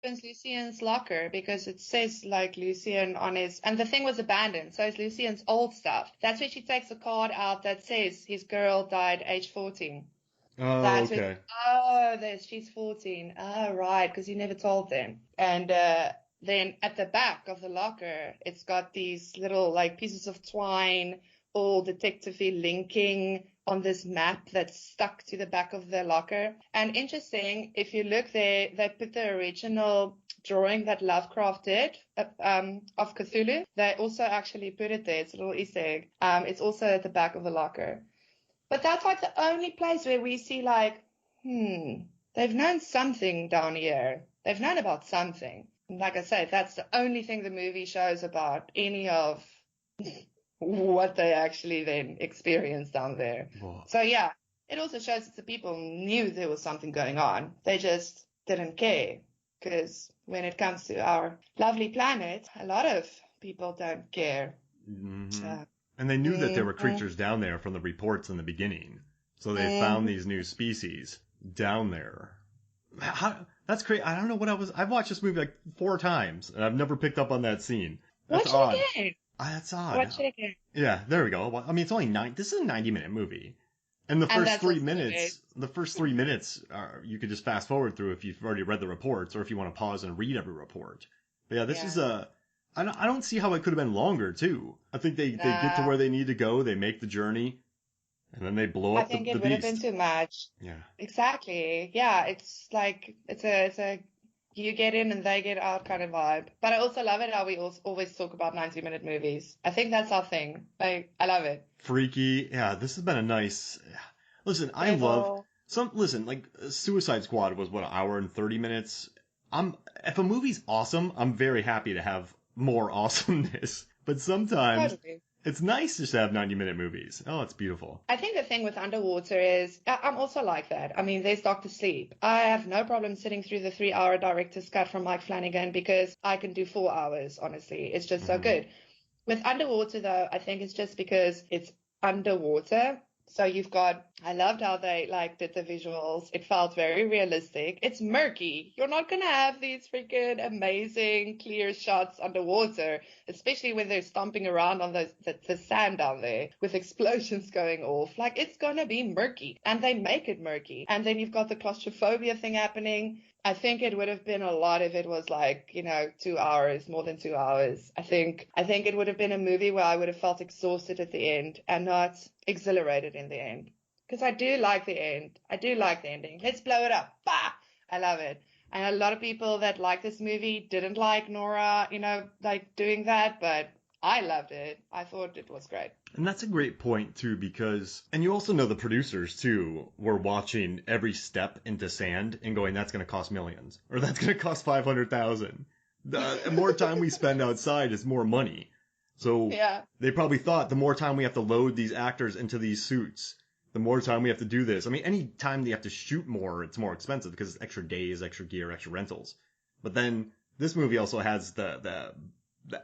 opens Lucien's locker because it says like Lucien on his, and the thing was abandoned. So it's Lucien's old stuff. That's where she takes a card out that says his girl died age 14. Oh, That's where, okay. she's 14. Oh, right, because you never told them. And then at the back of the locker, it's got these little like pieces of twine, all detectively linking on this map that's stuck to the back of the locker. And interesting, if you look there, they put the original drawing that Lovecraft did of Cthulhu. They also actually put it there. It's a little Easter egg. It's also at the back of the locker. But that's like the only place where we see like, they've known something down here. They've known about something. And like I say, that's the only thing the movie shows about any of what they actually then experienced down there. Whoa. So yeah, it also shows that the people knew there was something going on. They just didn't care. Because when it comes to our lovely planet, a lot of people don't care. Mm-hmm. And they knew that there were creatures down there from the reports in the beginning. So they found these new species down there. That's crazy. I don't know what I've watched this movie like 4 times, and I've never picked up on that scene. That's Watch odd. it again. That's odd. Watch it again. Yeah, there we go. Well, I mean, it's only this is a 90-minute movie. And the first 3 minutes, you could just fast forward through if you've already read the reports or if you want to pause and read every report. But yeah, this is I don't see how it could have been longer, too. I think they get to where they need to go, they make the journey, and then they blow up the beast. I think it would have been too much. Yeah. Exactly. Yeah, it's like, it's a you get in and they get out kind of vibe. But I also love it how we always talk about 90-minute movies. I think that's our thing. Like, I love it. Freaky. Yeah, this has been a nice... Listen, I love... like, Suicide Squad was, what, an hour and 30 minutes? If a movie's awesome, I'm very happy to have more awesomeness. But sometimes it's nice just to have 90-minute movies. Oh, it's beautiful. I think the thing with Underwater is I'm also like that. I mean, there's Dr. Sleep. I have no problem sitting through the 3-hour director's cut from Mike Flanagan because I can do 4 hours, honestly. It's just so good. With Underwater, though, I think it's just because it's underwater. So I loved how they did the visuals. It felt very realistic. It's murky. You're not going to have these freaking amazing clear shots underwater, especially when they're stomping around on the sand down there with explosions going off. Like, it's going to be murky, and they make it murky. And then you've got the claustrophobia thing happening. I think it would have been a lot if it was 2 hours, more than 2 hours. I think it would have been a movie where I would have felt exhausted at the end and not exhilarated in the end. Because I do like the end. I do like the ending. Let's blow it up. Bah! I love it. And a lot of people that like this movie didn't like Nora, doing that, but I loved it. I thought it was great. And that's a great point, too, and you also know the producers, too, were watching every step into sand and going, that's going to cost millions, or that's going to cost 500,000. The more time we spend outside is more money. So They probably thought the more time we have to load these actors into these suits, the more time we have to do this. I mean, any time they have to shoot more, it's more expensive because it's extra days, extra gear, extra rentals. But then this movie also has the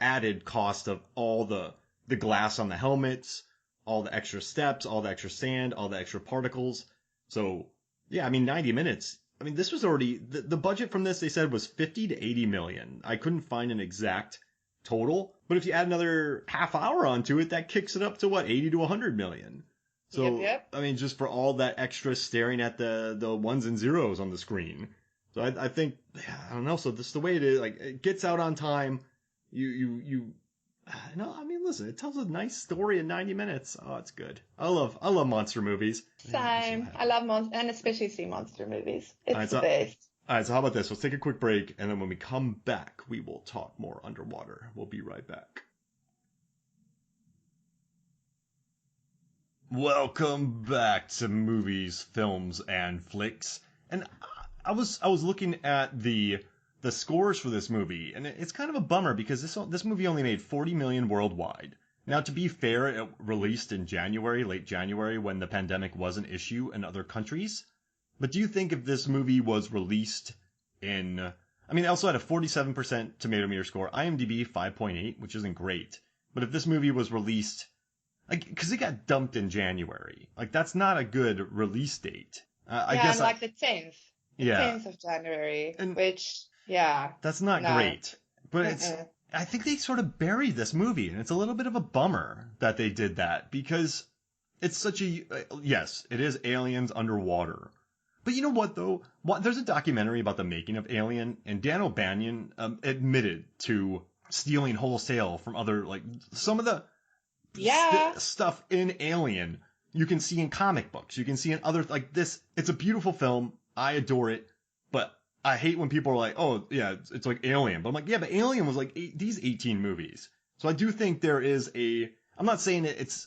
added cost of all the glass on the helmets, all the extra steps, all the extra sand, all the extra particles. So, yeah, I mean, 90 minutes. I mean, this was already, the budget from this, they said, was 50 to 80 million. I couldn't find an exact total, but if you add another half hour onto it, that kicks it up to, 80 to 100 million. So, yep. I mean, just for all that extra staring at the ones and zeros on the screen. So I think, I don't know, so this is the way it is, it gets out on time. No, I mean, listen, it tells a nice story in 90 minutes. Oh, it's good. I love monster movies. Same. I love monster, and especially sea monster movies. It's the best. All right, so how about this? Let's take a quick break, and then when we come back, we will talk more underwater. We'll be right back. Welcome back to Movies, Films, and Flicks. And I was looking at the scores for this movie, and it's kind of a bummer because this movie only made 40 million worldwide. Now, to be fair, it released in late January, when the pandemic was an issue in other countries. But do you think if this movie was released it also had a 47% tomato meter score, IMDb 5.8, which isn't great. But if this movie was released, because it got dumped in January, that's not a good release date. I guess the 10th. The 10th of January, which Yeah. That's not No. great. But Mm-mm. I think they sort of buried this movie, and it's a little bit of a bummer that they did that, because it's such a, yes, it is aliens underwater. But you know what, though? There's a documentary about the making of Alien, and Dan O'Bannon admitted to stealing wholesale from other, like, some of the Yeah. stuff in Alien you can see in comic books. You can see in other, like this. It's a beautiful film. I adore it. But I hate when people are like, oh, yeah, it's like Alien. But I'm like, yeah, but Alien was like these 18 movies. So I do think there is I'm not saying it's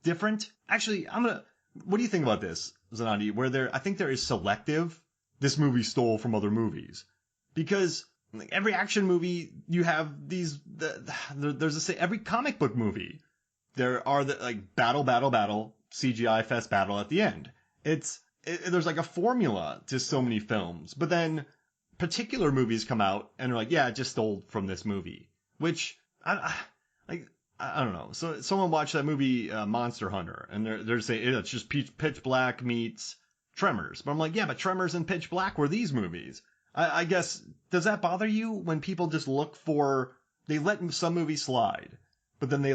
different. Actually, what do you think about this, Zanandi? I think there is selective, this movie stole from other movies. Because like, every action movie, you have every comic book movie, there are like battle, CGI fest battle at the end. There's like a formula to so many films, but then particular movies come out and are like, yeah, it just stole from this movie, which I don't know. So someone watched that movie Monster Hunter, and they're saying it's just Pitch Black meets Tremors, but I'm like, yeah, but Tremors and Pitch Black were these movies. I guess, does that bother you when people just they let some movies slide, but then they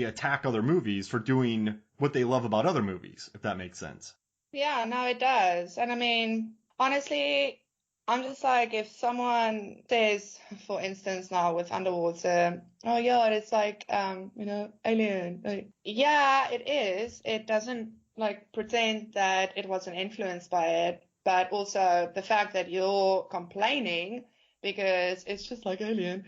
attack other movies for doing what they love about other movies, if that makes sense? Yeah, no, it does. And I mean, honestly, I'm just like, if someone says, for instance, now with Underwater, oh yeah, it's like, Alien. Like, yeah, it is. It doesn't like pretend that it wasn't influenced by it, but also the fact that you're complaining because it's just like Alien,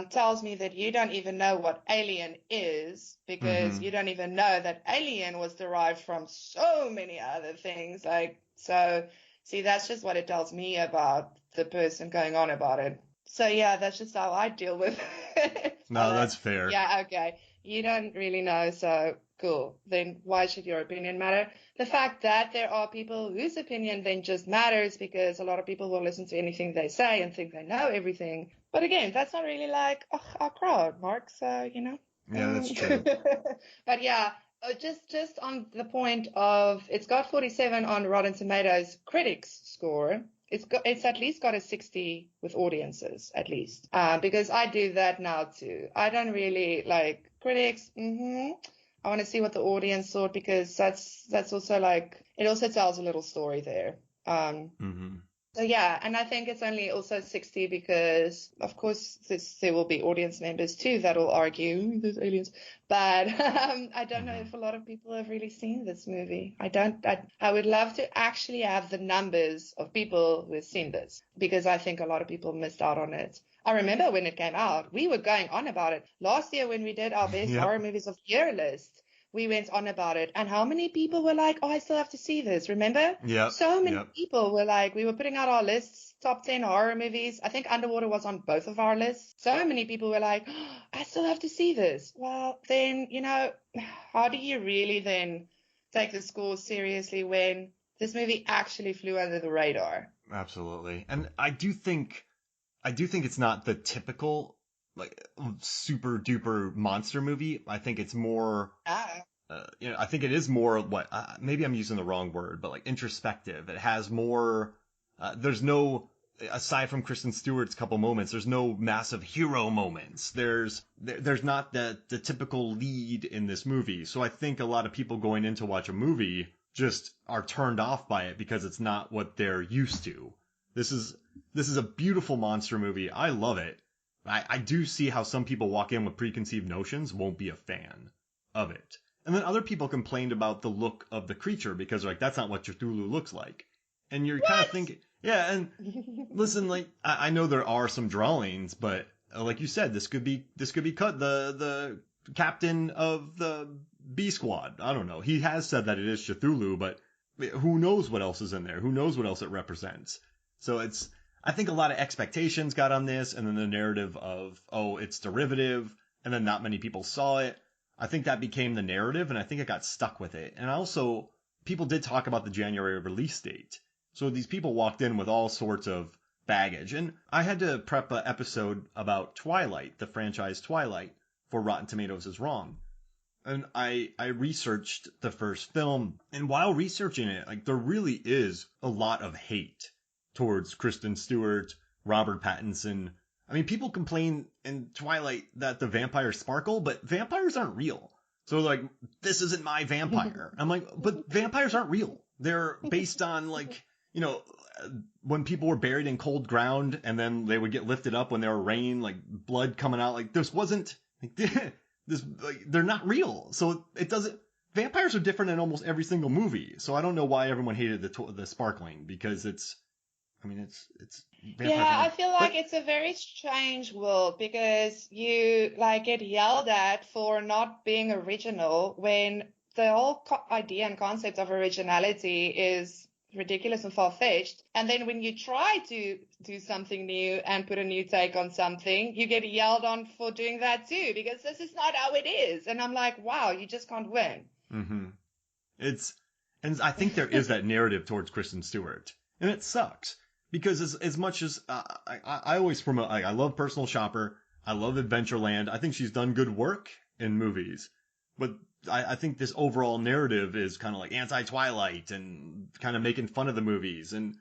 tells me that you don't even know what Alien is, because Mm-hmm. you don't even know that Alien was derived from so many other things. Like, so see, that's just what it tells me about the person going on about it. So yeah, that's just how I deal with it. No, that's fair. Yeah, okay. You don't really know, so cool. Then why should your opinion matter? The fact that there are people whose opinion then just matters, because a lot of people will listen to anything they say and think they know everything. But again, that's not really like our crowd, Mark. So, Yeah, that's true. But yeah, just on the point of, it's got 47 on Rotten Tomatoes critics score. It's at least got a 60 with audiences, at least. Because I do that now too. I don't really like critics. I want to see what the audience thought, because that's also like, it also tells a little story there. Mm-hmm. So yeah, and I think it's only also 60 because, of course, there will be audience members too that will argue there's aliens. But I don't know Mm-hmm. if a lot of people have really seen this movie. I would love to actually have the numbers of people who have seen this, because I think a lot of people missed out on it. I remember when it came out, we were going on about it. Last year when we did our best Yep. horror movies of the year list, we went on about it, and how many people were like, oh, I still have to see this. Remember? Yep. So many Yep. people were like, we were putting out our lists, top 10 horror movies. I think Underwater was on both of our lists. So many people were like, oh, I still have to see this. Well, then, how do you really then take the score seriously when this movie actually flew under the radar? Absolutely. And I do think it's not the typical like super duper monster movie. I think it's more Ah, I think it is more what maybe I'm using the wrong word, but like introspective. It has more. There's no, aside from Kristen Stewart's couple moments, there's no massive hero moments. There's not the typical lead in this movie. So I think a lot of people going in to watch a movie just are turned off by it because it's not what they're used to. This is a beautiful monster movie. I love it. I do see how some people walk in with preconceived notions, won't be a fan of it. And then other people complained about the look of the creature because they're like, that's not what Cthulhu looks like. And you're kind of what? thinking, yeah, and listen, like, I know there are some drawings, but like you said, this could be cut. The captain of the B Squad, I don't know. He has said that it is Cthulhu, but who knows what else is in there? Who knows what else it represents? So I think a lot of expectations got on this, and then the narrative of, oh, it's derivative, and then not many people saw it. I think that became the narrative, and I think it got stuck with it. And also, people did talk about the January release date. So these people walked in with all sorts of baggage. And I had to prep an episode about Twilight, the franchise Twilight, for Rotten Tomatoes is Wrong. And I researched the first film, and while researching it, like there really is a lot of hate towards Kristen Stewart, Robert Pattinson. I mean, people complain in Twilight that the vampires sparkle, but vampires aren't real. So like, this isn't my vampire. I'm like, but vampires aren't real. They're based on like, you know, when people were buried in cold ground and then they would get lifted up when there were rain, like blood coming out. Like this wasn't like this. Like, they're not real. So it doesn't. Vampires are different in almost every single movie. So I don't know why everyone hated the sparkling, because it's. I mean, it's. Yeah, I feel like it's a very strange world because you like get yelled at for not being original when the whole idea and concept of originality is ridiculous and far-fetched. And then when you try to do something new and put a new take on something, you get yelled on for doing that too, because this is not how it is. And I'm like, wow, you just can't win. Mm-hmm. And I think there is that narrative towards Kristen Stewart, and it sucks. Because as much as I always promote, I love Personal Shopper, I love Adventureland. I think she's done good work in movies, but I think this overall narrative is kind of like anti-Twilight and kind of making fun of the movies, and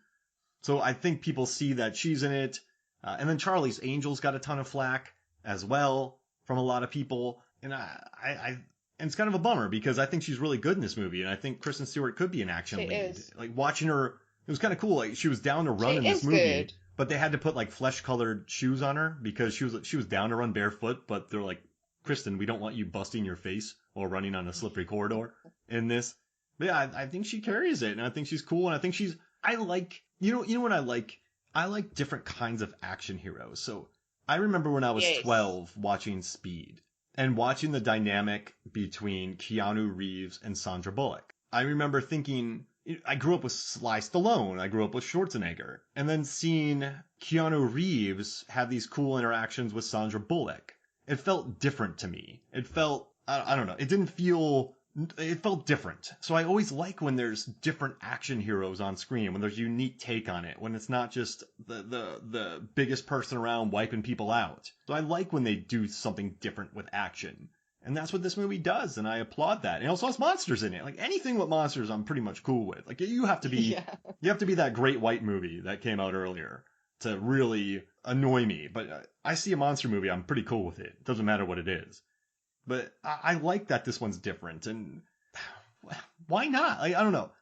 so I think people see that she's in it. And then Charlie's Angels got a ton of flack as well from a lot of people, and and it's kind of a bummer because I think she's really good in this movie, and I think Kristen Stewart could be an action lead. Is. Like watching her. It was kind of cool. Like she was down to run in this movie, good. But they had to put like flesh-colored shoes on her because she was down to run barefoot. But they're like, Kristen, we don't want you busting your face while running on a slippery corridor in this. But yeah, I think she carries it, and I think she's cool, and I think I like you know what I like. I like different kinds of action heroes. So I remember when I was 12 watching Speed and watching the dynamic between Keanu Reeves and Sandra Bullock. I remember thinking. I grew up with Sly Stallone. I grew up with Schwarzenegger. And then seeing Keanu Reeves have these cool interactions with Sandra Bullock. It felt different to me. It felt, I don't know. It felt different. So I always like when there's different action heroes on screen, when there's a unique take on it, when it's not just the biggest person around wiping people out. So I like when they do something different with action. And that's what this movie does, and I applaud that. And it also has monsters in it. Like anything with monsters, I'm pretty much cool with. Like you have to be that Great White movie that came out earlier to really annoy me. But I see a monster movie, I'm pretty cool with it. It doesn't matter what it is. But I like that this one's different, and why not? Like, I don't know.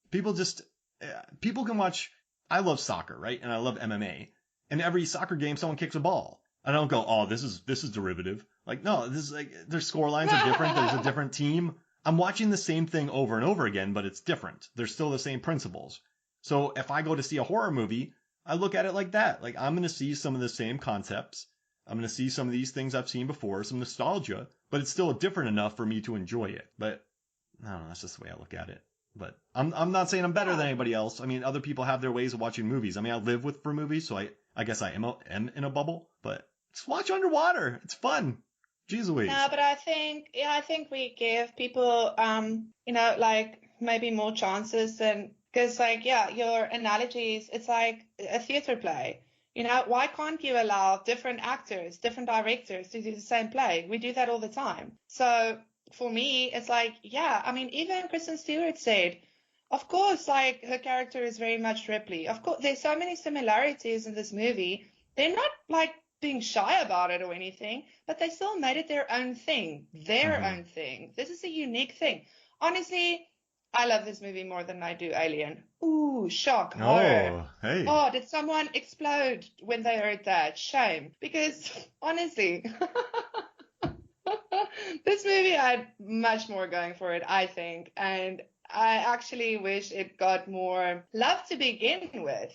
People can watch. I love soccer, right? And I love MMA. And every soccer game, someone kicks a ball. I don't go, oh, this is derivative. Like, no, this is like, their score lines are different. There's a different team. I'm watching the same thing over and over again, but it's different. There's still the same principles. So if I go to see a horror movie, I look at it like that. Like, I'm going to see some of the same concepts. I'm going to see some of these things I've seen before, some nostalgia, but it's still different enough for me to enjoy it. But I don't know, that's just the way I look at it. But I'm not saying I'm better than anybody else. I mean, other people have their ways of watching movies. I mean, I live for movies, so I guess I am in a bubble, but just watch underwater. It's fun. Jeez Louise. No, but I think we give people, like maybe more chances because like, your analogies, it's like a theater play. Why can't you allow different actors, different directors to do the same play? We do that all the time. So for me, it's like, I mean, even Kristen Stewart said, of course, like her character is very much Ripley. Of course, there's so many similarities in this movie. They're not like being shy about it or anything, but they still made it their own thing, own thing. This is a unique thing. Honestly, I love this movie more than I do Alien. Ooh, shock, horror. Oh, hey. Oh, did someone explode when they heard that? Shame. Because honestly, this movie had much more going for it, I think. And I actually wish it got more love to begin with.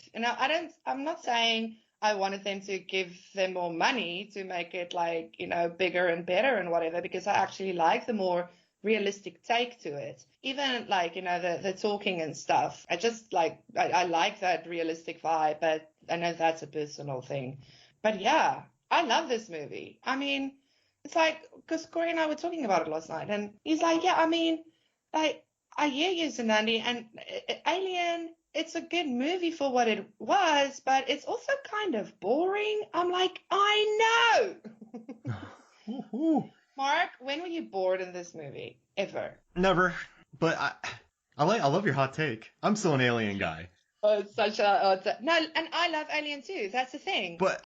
I'm not saying I wanted them to give them more money to make it like, bigger and better and whatever, because I actually like the more realistic take to it. Even like, the talking and stuff. I just like, I like that realistic vibe, but I know that's a personal thing. But yeah, I love this movie. I mean, it's like, because Corey and I were talking about it last night, and he's like, I mean, like, I hear you, Zanandi, and Alien, it's a good movie for what it was, but it's also kind of boring. I'm like, I know. Mark, when were you bored in this movie? Ever? Never. But I love your hot take. I'm still an Alien guy. Oh, it's such no, and I love Alien too. That's the thing. But